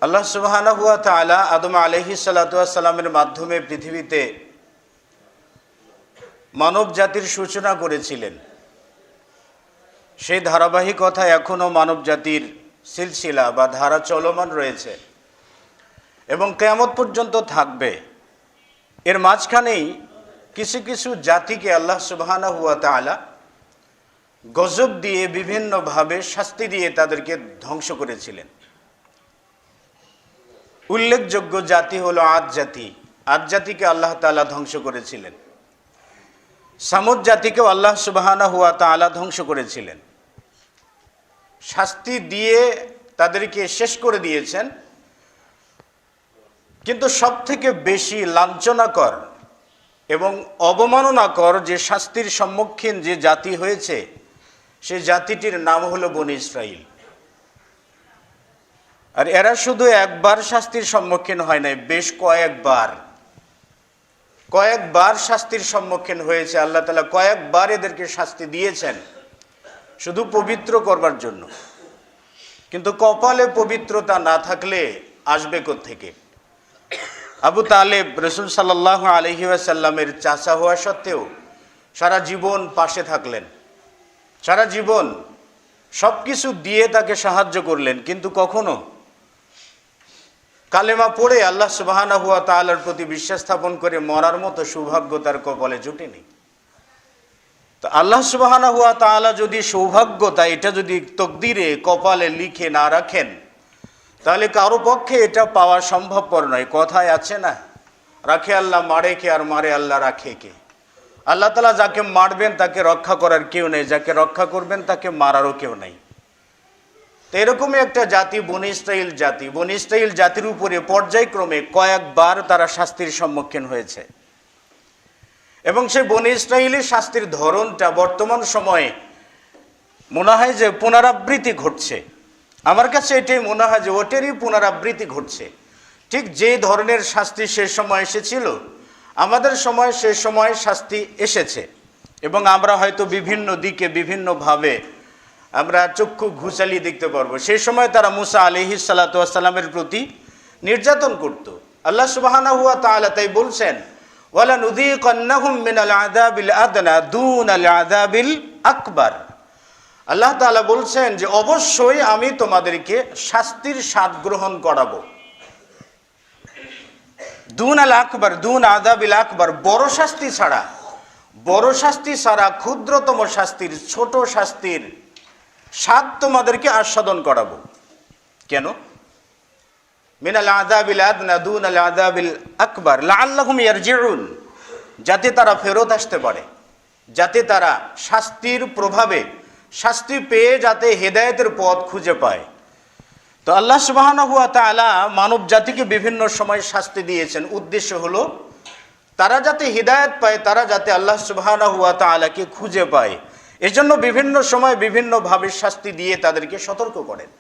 আল্লাহ সুবহানাহু ওয়া তাআলা আদম আলাইহিস সালাতু ওয়াস সালামের মাধ্যমে পৃথিবীতে মানব জাতির সূচনা করেছিলেন। সেই ধারাবাহিকতা এখনও মানব জাতির সিলসিলা বা ধারা চলমান রয়েছে এবং কিয়ামত পর্যন্ত থাকবে। এর মাঝখানেই কিছু কিছু জাতিকে আল্লাহ সুবহানাহু ওয়া তাআলা গজব দিয়ে বিভিন্নভাবে শাস্তি দিয়ে তাদেরকে ধ্বংস করেছিলেন। উল্লেখযোগ্য জাতি হলো আদ জাতি। আদ জাতিকে আল্লাহ তাআলা ধ্বংস করেছিলেন। সামুদ জাতিকেও আল্লাহ সুবহানাহু ওয়া তাআলা ধ্বংস করেছিলেন। শাস্তি দিয়ে তাদেরকে শেষ করে দিয়েছেন। কিন্তু সবথেকে বেশি লাঞ্ছনাকর এবং অবমাননাকর যে শাস্তির সম্মুখীন যে জাতি হয়েছে, সেই জাতিটির নাম হলো বনী ইসরাইল। আর এরা শুধু একবার শাস্তির সম্মুখীন হয় নাই, বেশ কয়েকবার শাস্তির সম্মুখীন হয়েছে। আল্লাহ তাআলা কয়েকবার এদেরকে শাস্তি দিয়েছেন শুধু পবিত্র করবার জন্য। কিন্তু কপালে পবিত্রতা না থাকলে আসবে কোত্থেকে? আবু তালেব রাসূল সাল্লাল্লাহু আলাইহি ওয়াসাল্লামের চাচা হওয়া সত্ত্বেও সারা জীবন পাশে থাকলেন, সারা জীবন সব কিছু দিয়ে তাকে সাহায্য করলেন, কিন্তু কখনো কালেমা পড়ে আল্লাহ সুবহানাহু ওয়া তাআলার প্রতি বিশ্বাস স্থাপন করে মরার মতো সৌভাগ্য তার কপালে জুটেনি। তো আল্লাহ সুবহানাহু ওয়া তাআলা যদি সৌভাগ্যতা এটা যদি তকদিরে কপালে লিখে না রাখেন, তাহলে কারো পক্ষে এটা পাওয়া সম্ভবপর নয়। কথায় আছে না, রাখে আল্লাহ মারে কে, আর মারে আল্লাহ রাখে কে। আল্লাহ তাআলা যাকে মারবেন তাকে রক্ষা করার কেউ নেই, যাকে রক্ষা করবেন তাকে মারারও কেউ নেই। তো এরকমই একটা জাতি বনী ইসরাইল জাতি। বনী ইসরাইল জাতির উপরে পর্যায়ক্রমে কয়েকবার তারা শাস্তির সম্মুখীন হয়েছে এবং সেই বনী ইসরাইলের শাস্তির ধরনটা বর্তমান সময়ে মনে হয় যে পুনরাবৃত্তি ঘটছে। আমার কাছে এটাই মনে হয় যে ওটেরই পুনরাবৃত্তি ঘটছে। ঠিক যে ধরনের শাস্তি সে সময় এসেছিল, আমাদের সময় সে সময় শাস্তি এসেছে এবং আমরা হয়তো বিভিন্ন দিকে বিভিন্নভাবে আমরা চক্ষু ঘুচালিয়ে দেখতে পারবো। সেই সময় তারা মুসা আলাইহিস সালাতু ওয়াস সালামের প্রতি নির্যাতন করত। আল্লাহ সুবহানাহু ওয়া তাআলা তাই বলছেন, ওয়ালা নুযীকান্নাহুম মিনাল আযাবিল আদনা দুনাল আযাবিল আকবার। আল্লাহ তাআলা বলছেন যে অবশ্যই আমি তোমাদেরকে শাস্তির স্বাদ গ্রহণ করাবো। দুনাল আকবার, দুন আযাবিল আকবার, বড় শাস্তি ছাড়া ক্ষুদ্রতম শাস্তির, ছোট শাস্তির স্বাদ তোমাদেরকে আস্বাদন করাবো। কেন? মিনাল আযাবিল আদনা দুনাল আযাবিল আকবার লাআল্লাহুম ইয়ারজিউন, যাতে তারা ফেরত আসতে পারে, যাতে তারা শাস্তির প্রভাবে শাস্তি পেয়ে যাতে হেদায়েতের পথ খুঁজে পায়। তো আল্লাহ সুবহানাহু ওয়া তাআলা মানব জাতিকে বিভিন্ন সময় শাস্তি দিয়েছেন। উদ্দেশ্য হলো তারা যাতে হিদায়াত পায়, তারা যাতে আল্লাহ সুবহানাহু ওয়া তাআলাকে খুঁজে পায়। এজন্য বিভিন্ন সময় বিভিন্নভাবে শাস্তি দিয়ে তাদেরকে সতর্ক করেন।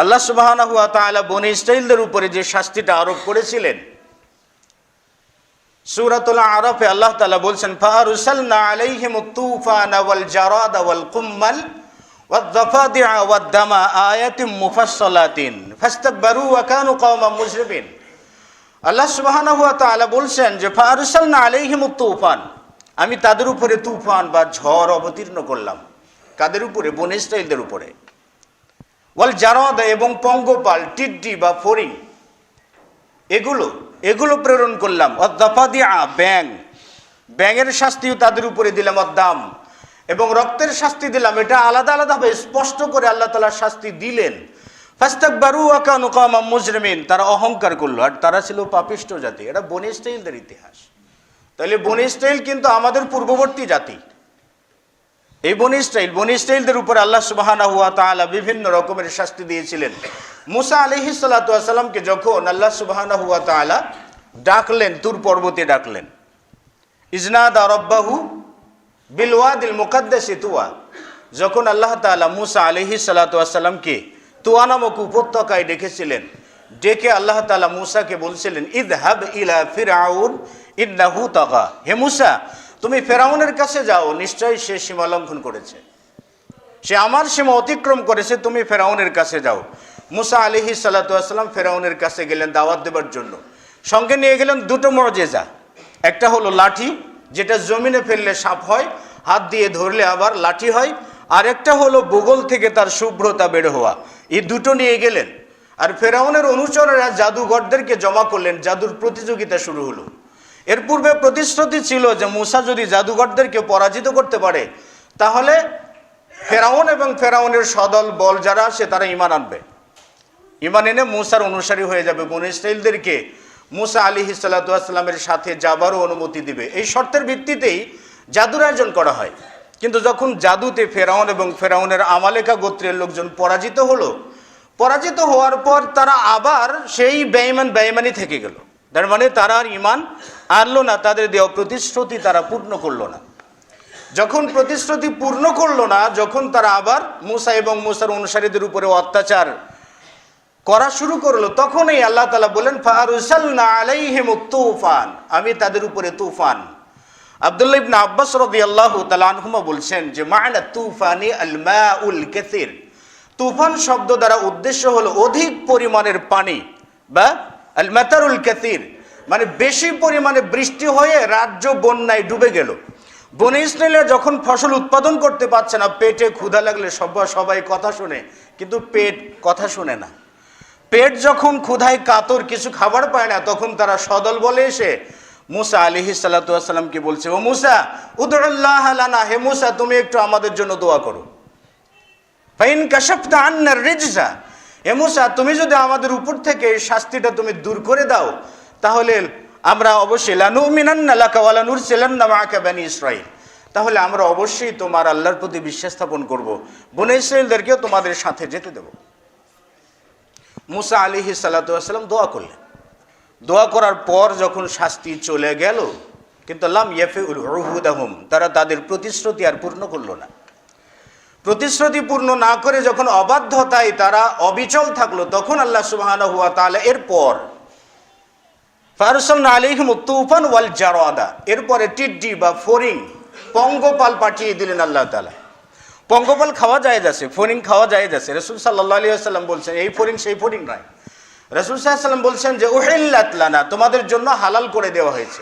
আল্লাহ সুবহানাহু ওয়া তাআলা বনী ইসরাইলদের উপরে যে শাস্তিটা আরোপ করেছিলেন, সূরাতুল আরাফে আল্লাহ তাআলা বলছেন, ফাআরসালনা আলাইহিমুত তুফানা ওয়াল জারাদা ওয়াল কুম্মাল ওয়াদ-দাফাদিআ ওয়াদ-দামা আয়াতিন মুফাসসালাতিন ফাস্তাকবারু ওয়া কানু কওমান মুজরিমিন। আল্লাহ সুবহানাহু ওয়া তাআলা বলছেন যে ফাআরসালনা আলাইহিমুত তুফান, আমি তাদের উপরে তুফান বা ঝড় অবতীর্ণ করলাম। কাদের উপরে? বনী ইসরাইলদের উপরে। ওয়াল জারাদা, এবং পঙ্গপাল, টিড্ডি বা ফড়িং, এগুলো প্রেরণ করলাম। ওয়াদ-দাফাদিআ, ব্যাঙের শাস্তিও তাদের উপরে দিলাম। ওয়াদ-দাম, এবং রক্তের শাস্তি দিলাম। এটা আলাদা আলাদাভাবে স্পষ্ট করে আল্লাহ তাআলা শাস্তি দিলেন। ফাস্তাকবারু ওয়া কানু কওমান মুজরিমিন, তারা অহংকার করলো আর তারা ছিল পাপিষ্ঠ জাতি। এটা বনী ইসরাইলদের ইতিহাস। তাহলে বনী ইসরাইল কিন্তু আমাদের পূর্ববর্তী জাতি। এই বনী ইসরাইলদের উপর আল্লাহ সুবহানাহু ওয়া তাআলা বিভিন্ন রকমের শাস্তি দিয়েছিলেন। মুসা আলাইহিস সালাতু ওয়াস সালামকে যখন আল্লাহ সুবহানাহু ওয়া তাআলা ডাকলেন, তুর পর্বতে ডাকলেন, ইজনাদা রাব্বাহু বিল ওয়াদিল মুকাদ্দাসি তুয়া, যখন আল্লাহ তাআলা মুসা আলাইহিস সালাতু ওয়াস সালামকে তুয়া নামক উপত্যকায় ডেকেছিলেন, ডেকে আল্লাহ তাআলা মুসাকে বলছিলেন, ইযহাব ইলা ফিরআউন ইন্নাহু তাগা, হে মুসা তুমি ফেরাউনের কাছে যাও, নিশ্চয়ই সে সীমা লঙ্ঘন করেছে। সে আমার সীমা অতিক্রম করেছে, তুমি ফেরাউনের কাছে যাও। মুসা আলাইহিস সালাতু ওয়াস সালাম ফেরাউনের কাছে গেলেন দাওয়াত দেবার জন্য। সঙ্গে নিয়ে গেলেন দুটো মুজিজা। একটা হলো লাঠি, যেটা জমিনে ফেললে সাপ হয়, হাত দিয়ে ধরলে আবার লাঠি হয়। আর একটা হলো বগল থেকে তার শুভ্রতা বের হওয়া। এই দুটো নিয়ে গেলেন। আর ফেরাউনের অনুচরেরা জাদুঘরদেরকে জমা করলেন, জাদুর প্রতিযোগিতা শুরু হলো। এর পূর্বে প্রতিশ্রুতি ছিল যে মুসা যদি জাদুঘরদেরকে পরাজিত করতে পারে, তাহলে ফেরাউন এবং ফেরাউনের সদল বল যারা আছে তারা ঈমান আনবে, ঈমান এনে মুসার অনুসারী হয়ে যাবে, বনী ইসরাঈলদেরকে মুসা আলাইহিস সালাতু ওয়াস সালামের সাথে যাবারও অনুমতি দিবে। এই শর্তের ভিত্তিতেই জাদুর আয়োজন করা হয়। কিন্তু যখন জাদুতে ফেরাউন এবং ফেরাউনের আমালেকা গোত্রের লোকজন পরাজিত হলো, পরাজিত হওয়ার পর তারা আবার সেই বেঈমানি থেকে গেল। তার মানে তারা আর ঈমান আনলো না, তাদের দেওয়া প্রতিশ্রুতি তারা পূর্ণ করলো না। যখন প্রতিশ্রুতি পূর্ণ করলো না, যখন তারা আবার মুসা এবং মুসার অনুসারীদের উপরে অত্যাচার করা শুরু করলো, তখনই আল্লাহ তাআলা বলেন ফাআরসালনা আলাইহিমুত তুফান, আমি তাদের উপরে তুফান। আব্দুল্লাহ ইবনে আব্বাস রাদিয়াল্লাহু তাআলা আনহুমা বলছেন যে মা'না তুফানি আল মাউল কাসীর, তুফান শব্দ দ্বারা উদ্দেশ্য হলো অধিক পরিমাণের পানি বা আল মাতারুল কাসীর, মানে বেশি পরিমাণে বৃষ্টি হয়ে রাজ্য বন্যায় ডুবে গেল। বনী ইসরাঈলরা যখন ফসল উৎপাদন করতে পারছে না, পেটে ক্ষুধা লাগলে সবাই কথা শুনে, কিন্তু পেট কথা শুনে না। পেট যখন ক্ষুধায় কাতর, কিছু খাবার পায় না, তখন তারা সদল বলে এসে মুসা আলাইহিস সালাতু ওয়াস সালামকে বলছে, ও মুসা উদউল্লাহ লানা, হে মুসা তুমি একটু আমাদের জন্য দোয়া করো। ফাইন কাশাফতা আন্নার রিজসা, হে মুসা তুমি যদি আমাদের উপর থেকে এই শাস্তিটা তুমি দূর করে দাও, তাহলে আমরা অবশ্যই লানুমিনান্না লাকা ওয়া লানুরসিলান্না মাআকা বনী ইসরাঈল, তাহলে আমরা অবশ্যই তোমার আল্লাহর প্রতি বিশ্বাস স্থাপন করব, বনী ইসরাঈলদেরকেও তোমাদের সাথে যেতে দেব। মুসা আলাইহিস সালাতু ওয়াস সালাম দোয়া করলেন। দোয়া করার পর যখন শাস্তি চলে গেল, কিন্তু লাম ইয়াফিউল উহুদাহুম, তারা তাদের প্রতিশ্রুতি আর পূর্ণ করলো না। প্রতিশ্রুতি পূর্ণ না করে যখন অবাধ্যতায় তারা অবিচল থাকলো, তখন আল্লাহ সুবহানাহু ওয়া তাআলা এরপর ফারসালনা আলাইহিমুত তুফান ওয়াল জারাদা, এরপরে টিড্ডি বা ফড়িং, পঙ্গপাল পাঠিয়ে দিলেন আল্লাহ তাআলা। পঙ্গপাল খাওয়া জায়েজ আছে, ফড়িং খাওয়া জায়েজ আছে। রাসূল সাল্লাল্লাহু আলাইহি ওয়াসাল্লাম বলছেন এই ফড়িং সেই ফড়িং নয়। রাসূল সাল্লাল্লাহু আলাইহি ওয়াসাল্লাম বলছেন যে উহিল্লাত লানা, তোমাদের জন্য হালাল করে দেওয়া হয়েছে,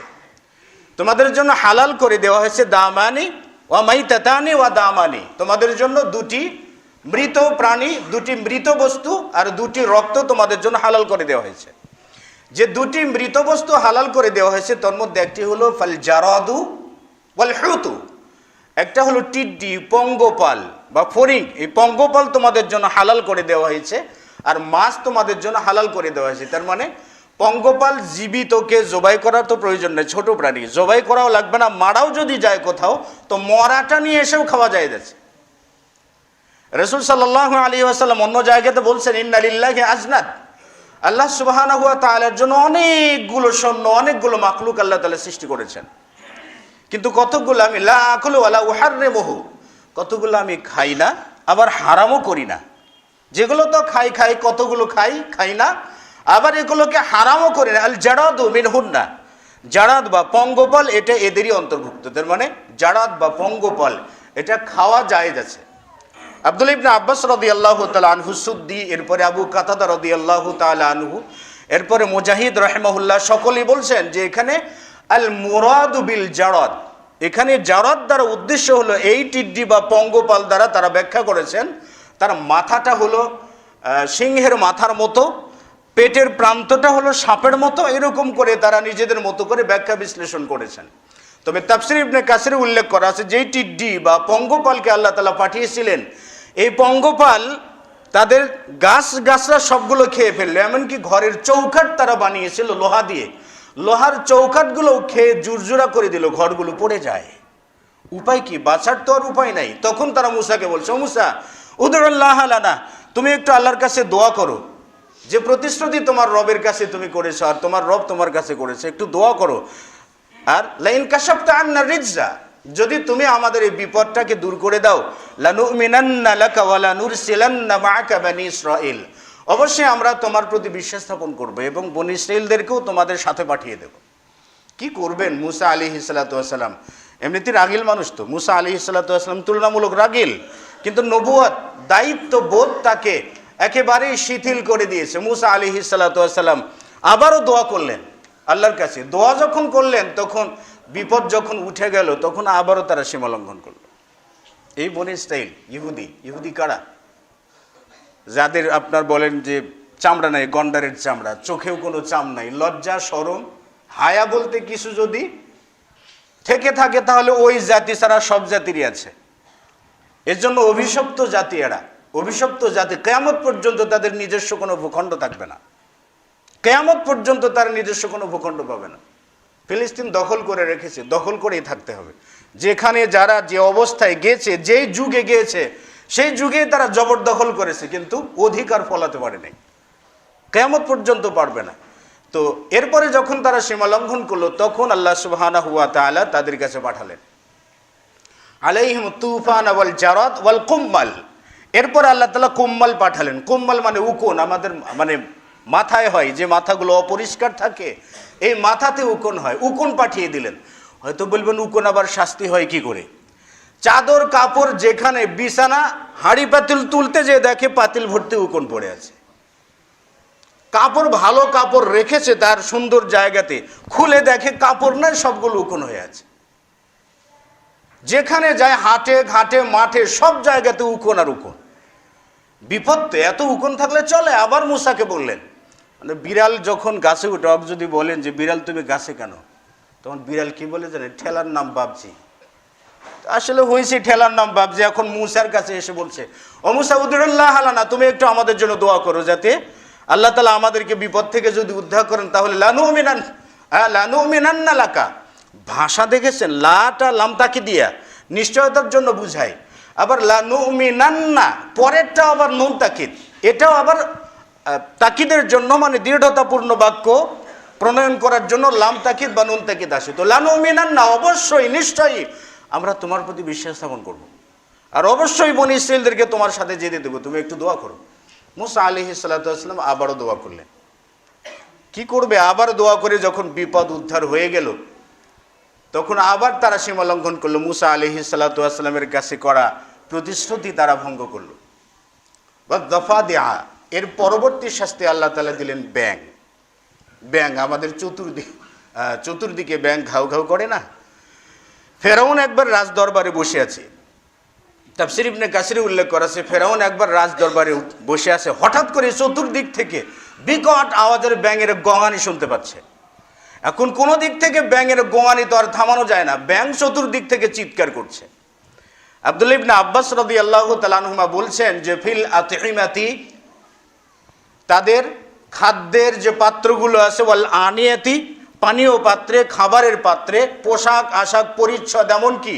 তোমাদের জন্য হালাল করে দেওয়া হয়েছে দামানি ওয়া মাইতাতানি ওয়া দামানি, তোমাদের জন্য দুটি মৃত প্রাণী, দুটি মৃত বস্তু আর দুটি রক্ত তোমাদের জন্য হালাল করে দেওয়া হয়েছে। যে দুটি মৃত বস্তু হালাল করে দেওয়া হয়েছে তার মধ্যে একটি হলো ফাল জারাদু ওয়াল হুতু, একটা হলো টিড্ডি, পঙ্গপাল বা ফড়িং। এই পঙ্গপাল তোমাদের জন্য হালাল করে দেওয়া হয়েছে, আর মাছ তোমাদের জন্য হালাল করে দেওয়া হয়েছে। তার মানে পঙ্গপাল জীবিতকে জবাই করার তো প্রয়োজন নেই, ছোট প্রাণী জবাই করাও লাগবে না, মারাও যদি যায় কোথাও তো মরাটা নিয়ে এসেও খাওয়া যায় যাচ্ছে। রাসূল সাল্লাল্লাহু আলাইহি ওয়াসাল্লাম অন্য জায়গাতে বলছেন ইন্না লিল্লাহি আজনাদ, আল্লাহ সুবহানাহু ওয়া তাআলার জন্য অনেকগুলো সৈন্য, অনেকগুলো মাখলুক আল্লাহ তাআলা সৃষ্টি করেছেন, কিন্তু কতগুলো আমি লা আকুলু ওয়ালা উহাররিমুহু, কতগুলো আমি খাই না আবার হারামও করি না। যেগুলো তো খাই কতগুলো খাই না, আবার এগুলোকে হারামও করি না। আল জারাদু মিনহুন্না, জারাদ বা পঙ্গপাল এটা এদেরই অন্তর্ভুক্ত। তার মানে জারাদ বা পঙ্গপাল এটা খাওয়া জায়েজ আছে। আব্দুল্লাহ ইবনে আব্বাস রাদিয়াল্লাহু তাআলা আনহু সুদ্দি, এরপরে আবু কাতাদা রাদিয়াল্লাহু তাআলা আনহু, এরপরে মুজাহিদ রাহিমাহুল্লাহ সকলেই বলছেন যে এখানে আল মুরাদু বিল জারাদ, এখানে জারাদ দ্বারা উদ্দেশ্য হলো এই টিড্ডি বা পঙ্গপাল দ্বারা তারা ব্যাখ্যা করেছেন তার মাথাটা হলো সিংহের মাথার মতো, পেটের প্রান্তটা হলো সাপের মতো, এরকম করে তারা নিজেদের মতো করে ব্যাখ্যা বিশ্লেষণ করেছেন। তবে তাফসীর ইবনে কাসিরে উল্লেখ করা আছে যেই টিড্ডি বা পঙ্গপালকে আল্লাহ তাআলা পাঠিয়েছিলেন, এই পঙ্গপাল তাদের গাছরা সবগুলো খেয়ে ফেললো, এমনকি ঘরের চৌকাঠ তারা বানিয়েছিল লোহা দিয়ে, লোহার চৌকাঠগুলো খেয়ে জুরজুরা করে দিল, ঘরগুলো পড়ে যায়। উপায় কি? বাঁচার তো আর উপায় নাই। তখন তারা মুসাকে বলছে, ও মুসা উদউল্লাহ লানা, তুমি একটু আল্লাহর কাছে দোয়া করো, যে প্রতিশ্রুতি তোমার রবের কাছে তুমি করেছো আর তোমার রব তোমার কাছে করেছে, একটু দোয়া করো। আর লাইন কাশাফতা আন্নার রিজসা, যদি তুমি আমাদের এই বিপদটাকে দূর করে দাও, লানুমিনান্না লাকা ওয়া লানুরসিলান্না মাআকা বনী ইসরাঈল, অবশ্যই আমরা তোমার প্রতি বিশ্বাস স্থাপন করব এবং বনী ইসরাঈলদেরকেও তোমাদের সাথে পাঠিয়ে দেব। কি করবেন মুসা আলাইহিস সালাতু ওয়াস সালাম? এমনিতেই রাগিল মানুষ তো, মুসা আলাইহিস সালাতু ওয়াস সালাম তুলনামূলক রাগিল, কিন্তু নবুয়ত দায়িত্ব বোধ তাকে একেবারেই শিথিল করে দিয়েছে। মুসা আলাইহিস সালাতু ওয়াস সালাম আবারও দোয়া করলেন আল্লাহর কাছে। দোয়া যখন করলেন তখন বিপদ যখন উঠে গেল তখন আবারও তারা সীমা লঙ্ঘন করল। এই বনি ইসরাইল ইহুদি কারা? যাদের আপনার বলেন যে চামড়া নাই, গন্ডারের চামড়া, চোখেও কোনো চাম নাই, লজ্জা শরম হায়া বলতে কিছু যদি থেকে থাকে তাহলে ওই জাতি ছাড়া সব জাতিরই আছে। এর জন্য অভিশপ্ত জাতি এরা, অভিশপ্ত জাতি। কিয়ামত পর্যন্ত তাদের নিজস্ব কোনো ভূখণ্ড থাকবে না, কিয়ামত পর্যন্ত তার নিজস্ব কোনো ভূখণ্ড পাবে না। ফিলিস্তিন দখল করে রেখেছে, দখল করেই থাকতে হবে। যেখানে যারা যে অবস্থায় গেছে, যেই যুগে গিয়েছে সেই যুগে তারা জবরদখল করেছে, কিন্তু অধিকার ফলাতে পারে নাই, কিয়ামত পর্যন্ত পারবে না। তো এরপরে যখন তারা সীমা লঙ্ঘন করলো তখন আল্লাহ সুবহানাহু ওয়া তাআলা তাদের কাছে পাঠালেন আলাইহিম তুফান ওয়াল জারাদ ওয়াল কুম্মাল। এরপর আল্লাহ তাআলা কুম্মাল পাঠালেন। কুম্মাল মানে উকুন, আমাদের মানে মাথায় হয়, যে মাথাগুলো অপরিষ্কার থাকে এই মাথাতে উকুন হয়, উকুন পাঠিয়ে দিলেন। হয়তো বলবেন উকুন আবার শাস্তি হয় কি করে? চাদর কাপড় যেখানে, বিছানা হাঁড়ি পাতিল তুলতে যে দেখে পাতিল ভর্তি উকুন পড়ে আছে। কাপড় ভালো কাপড় রেখেছে তার সুন্দর জায়গাতে, খুলে দেখে কাপড় নাই, সবগুলো উকুন হয়ে আছে। যেখানে যায় হাটে ঘাটে মাঠে সব জায়গাতে উকুন আর উকুন। বিপত্তে এত উকুন থাকলে চলে? আবার মুসাকে বললেন, মানে বিড়াল যখন গাছে উঠে, যদি বলেন যে বিড়াল তুমি গাছে কেন, তখন বিড়াল কি বলে জানেন? ঠেলার নাম বাবজি। আসলে হয়েছে ঠেলার নাম বাবজি। এখন মুসার কাছে এসে বলছে, ও মুসা উদুল্লাহ আলানা, তুমি একটু আমাদের জন্য দোয়া করো যাতে আল্লাহ তাআলা আমাদেরকে বিপদ থেকে যদি উদ্ধার করেন তাহলে লানুমিনান্না লাকা। ভাষা দেখেছেন? লাটা লাম তাকি দিয়া নিশ্চয়তার জন্য বুঝায়, আবার লানুমিনান্না পরেরটা আবার নুন তাকিদ, এটাও আবার তাকিদের জন্য, মানে দৃঢ়তাপূর্ণ বাক্য প্রণয়ন করার জন্য লাম তাকিদ বা নুন তাকিদ আসে। তো লানুমিনান্না অবশ্যই নিশ্চয়ই আমরা তোমার প্রতি বিশ্বাস স্থাপন করব, আর অবশ্যই বনি ইসরাইলদেরকে তোমার সাথে যেতে দেবো, তুমি একটু দোয়া করো। মুসা আলাইহিস সালাতু ওয়াস সালাম আবারও দোয়া করলেন। কি করবে? আবার দোয়া করে যখন বিপদ উদ্ধার হয়ে গেল তখন আবার তারা সীমা লঙ্ঘন করলো। মুসা আলাইহিস সালাতু ওয়াস সালামের কাছে করা প্রতিশ্রুতি তারা ভঙ্গ করলো। এর পরবর্তী শাস্তি আল্লাহ তাআলা দিলেন ব্যাং। ব্যাং আমাদের চতুর্দিকে ব্যাং ঘাউ ঘাউ করে না? ফেরাউন একবার রাজ দরবারে বসে আছে, তাফসীর ইবনে কাসিরে উল্লেখ করা আছে, ফেরাউন একবার রাজ দরবারে বসে আছে, হঠাৎ করে চতুর্দিক থেকে বিকট আওয়াজের ব্যাঙের গঙানি শুনতে পাচ্ছে। এখন কোন দিক থেকে ব্যাঙের গঙানি তো আর থামানো যায় না, ব্যাঙ চতুর্দিক থেকে চিৎকার করছে। আব্দুল্লাহ ইবনে আব্বাস রাদিয়াল্লাহু তাআলা আনহুমা বলছেন যে ফিল আতইমাতি, তাদের খাদ্যের যে পাত্রগুলো আছে, ওয়াল আনিয়াতি পানীয় পাত্রে, খাবারের পাত্রে, পোশাক আশাক পরিচ্ছদ, এমনকি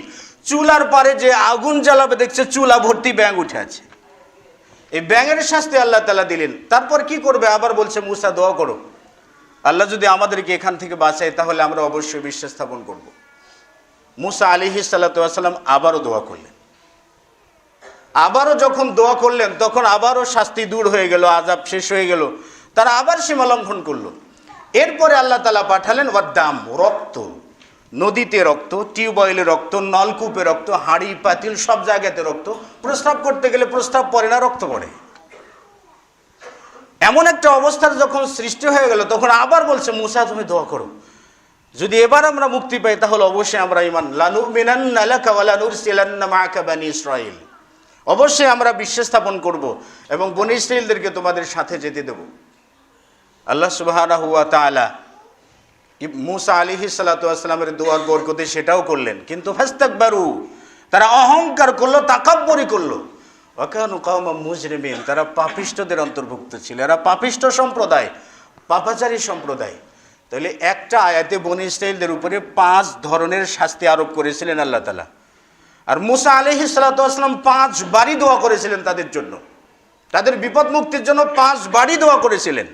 চুলার পারে যে আগুন জ্বালাবে দেখছে চুলা ভর্তি ব্যাঙ উঠে আছে। এই ব্যাঙের শাস্তি আল্লাহ তাআলা দিলেন। তারপর কি করবে? আবার বলছে মুসা দোয়া করো, আল্লাহ যদি আমাদেরকে এখান থেকে বাঁচায় তাহলে আমরা অবশ্যই বিশ্বাস স্থাপন করব। মুসা আলাইহিস সালাতু ওয়াস সালাম আবারও দোয়া করলেন। আবারও যখন দোয়া করলেন তখন আবারও শাস্তি দূর হয়ে গেল, আযাব শেষ হয়ে গেল, তারা আবার সীমা লঙ্ঘন করলো। এরপরে আল্লাহ তাআলা পাঠালেন ওয়াদ্দাম, রক্ত, নদীতে রক্ত, টিউবওয়েলে রক্ত, নলকূপে রক্ত, হাঁড়ি পাতিল সব জায়গাতে রক্ত। প্রস্রাব করতে গেলে প্রস্রাব পড়ে না, রক্ত পড়ে। এমন একটা অবস্থার যখন সৃষ্টি হয়ে গেল তখন আবার বলছে মুসা তুমি দোয়া করো, যদি এবার আমরা মুক্তি পাই তাহলে অবশ্যই আমরা ঈমান, লানুমিনান্না লাকা ওয়া লানুরসিলান্না মাআকা বানি ইসরাঈল, অবশ্যই আমরা বিশ্বাস স্থাপন করব এবং বনি ইসরাঈলদেরকে তোমাদের সাথে যেতে দেব। আল্লাহ সুবহানাহু ওয়া তাআলা মুসা আলাইহিস সালাতু ওয়াস সালামের দোয়ার বরকতে সেটাও করলেন, কিন্তু ফাস্তাকবারু, তারা অহংকার করলো, তাকাব্বুরি করলো। ওয়া কানু কওমান মুজরিমিন, তারা পাপিষ্ঠদের অন্তর্ভুক্ত ছিল। এরা পাপিষ্ঠ সম্প্রদায়, পাপাচারী সম্প্রদায়। তাহলে একটা আয়াতে বনি ইসরাঈলদের উপরে 5 ধরনের শাস্তি আরোপ করেছিলেন আল্লাহ তাআলা। আর মুসা আলাইহিস সালাতু ওয়াস সালাম 5 বারই দোয়া করেছিলেন তাদের জন্য, তাদের বিপদ মুক্তির জন্য 5 বারই দোয়া করেছিলেন।